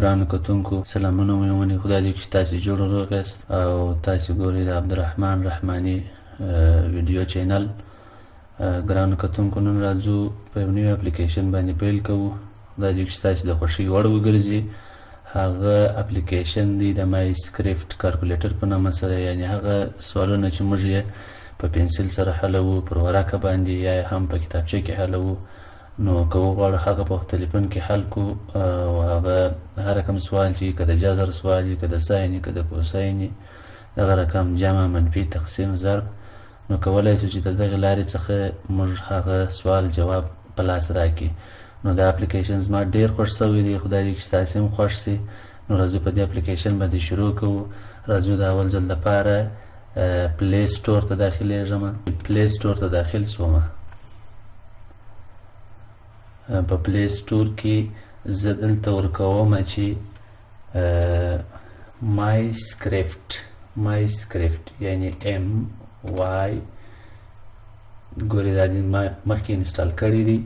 ګرانو کتونکو سلامونه مو ومنئ. خدای دې وکړي چې تاسې جوړ روغ یاست او تاسې ګورئ د عبدالرحمان رحماني ویډیو چینل. ګرانو کتونکو نن راځو په یو نوي اپلیکیشن باندې پیل کوو. خدای دې وکړي چې تاسې د خوښۍ وړ وګرځي. هغه اپلیکیشن دی د مای سکرپټ کالکولیټر په نامه سره، یعنې هغه سوالونه چې موږ یې په پنسل سره حلوو پر ورقه باندې یا هم په کتابچه کې حلوو، نو که وغواړو هغه په تلیفون کې حل کړو او هغه هر رقم سوال چې که د جذر سوال وي، که د ساین وي، که د کوساین وي، دغه رقم جمع منفي تقسیم ضرب، نو کولی شو چې د دغې لارې څخه موږ هغه سوال جواب په لاس راکړي. نو دا اپلیکیشن زما ډېر خوښ شوی دی. خدای دې وکړي چې تاسې هم خوښ شي. نو راځو په دې اپلیکیشن باندې شروع کوو. راځو د اول ځل دپاره پلی سټور ته داخلیږم. پلی سټور ته داخل شوم. په پلی سټور کې زه دلته ورکوم چې مای سکرپټ یعنې MY ګورې دا دې ما مخکې انسټال کړی دی.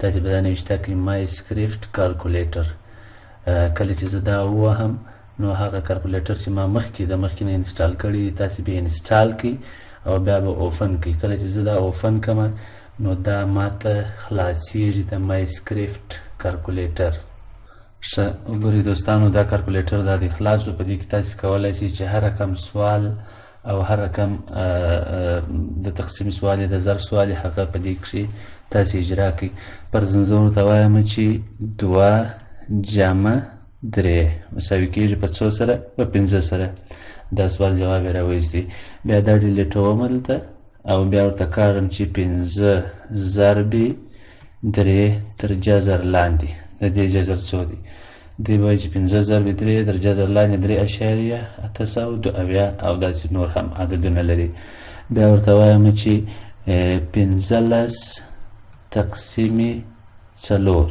تاسې به دا نوشته کړئ مای سکرپټ کالکولیټر. کله چې زه دا ووهم نو هغه کالکولیټر چې ما مخکې نه انسټال کړی دی تاسې به انسټال کړئ او بیا به اوپن کړئ. کله چې زه دا اوپن کړم نو دا ماته خلاصیږي د مای سکرپټ کالکولیټر. ښه وګورئ دوستانو، دا کالکولیټر دا دی خلاص و. په دې کې تاسې کولی شئ چې هر رقم سوال او هر رقم د تقسیم سوال یا د ضرب سوال هغه په دې کښې تاسې اجرا کړئ. فرضاً زه ورته وایم چې 2 جمع 3 مساوي کېږي په څو سره؟ په 5 سره. دا سوال جواب یې راوایستی. بیا دا ډیلیټوم دلته او بیا ورته کاږم چې 5 ضرب 3 تر جذر لاندې. د دې جذر څو دی؟ دی وایي چې 5 ضرب 3 تر جذر لاندې 3.802 او داسې نور هم عددونه لري. بیا ورته وایم چې 15 تقسیم 4.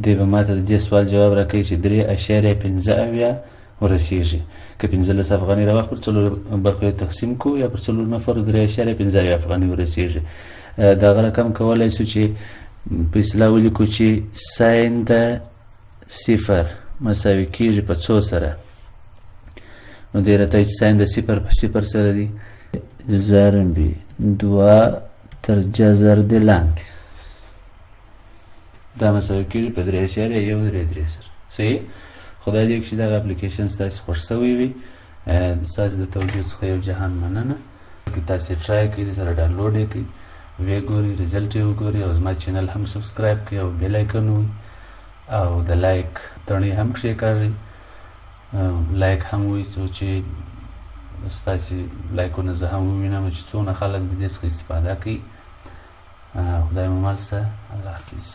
دی به ماته د دې سوال جواب راکوي چې 3.15 ورسیږي. که 15 افغانۍ را وخت پر 4 برخو یې تقسیم کړو یا پر 4 نفرو 3.15 افغانۍ ورسیږي. دغه رقم کولی شو چې په اصطلاح ولیکو چې ساین د 0 مساوي کېږي په څو سره؟ نو دی راته وایي چې ساین د 0 په 0 سره دی ضرب 2 تر جذر د لاندې. دا مساوي کېږي په 3.133 سره. صحیح؟ خدای دې وکړي چې دغه اپلیکیشن ستاسې خوښ شوی وي. ستاسې د توجه څخه یو جهان مننه. که تاسې ټرای کړئ، د سره ډاونلوډ یې کړئ، ویې ګورئ، رزلټ یې وګورئ او زما چینل هم سبسکرایب کړئ او بیل آیکن ووهئ او د لایک تڼۍ هم کښېکاږئ. لایک هم ووهئ څو چې ستاسې لایکونه زه هم ووینم چې څونه خلک د دې څخه استفاده کوي. خدای مو مل شه. الله حافظ.